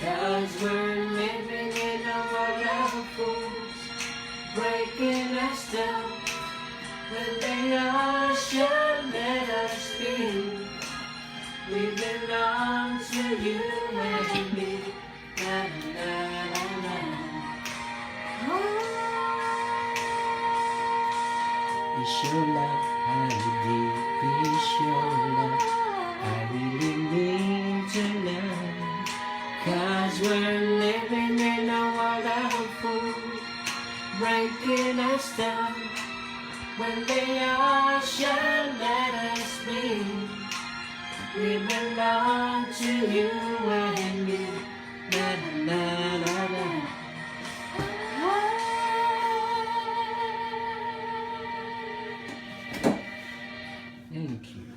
'Cause we're living in a world of fools, breaking us down when they all should let us be. We belong to you and me. Na, na, na, na. It's your love, how deep is your love? I really mean tonight. 'Cause we're living in a world of fools, breaking us down when they all should let us be. We belong to you and me. Na na na na. Thank you.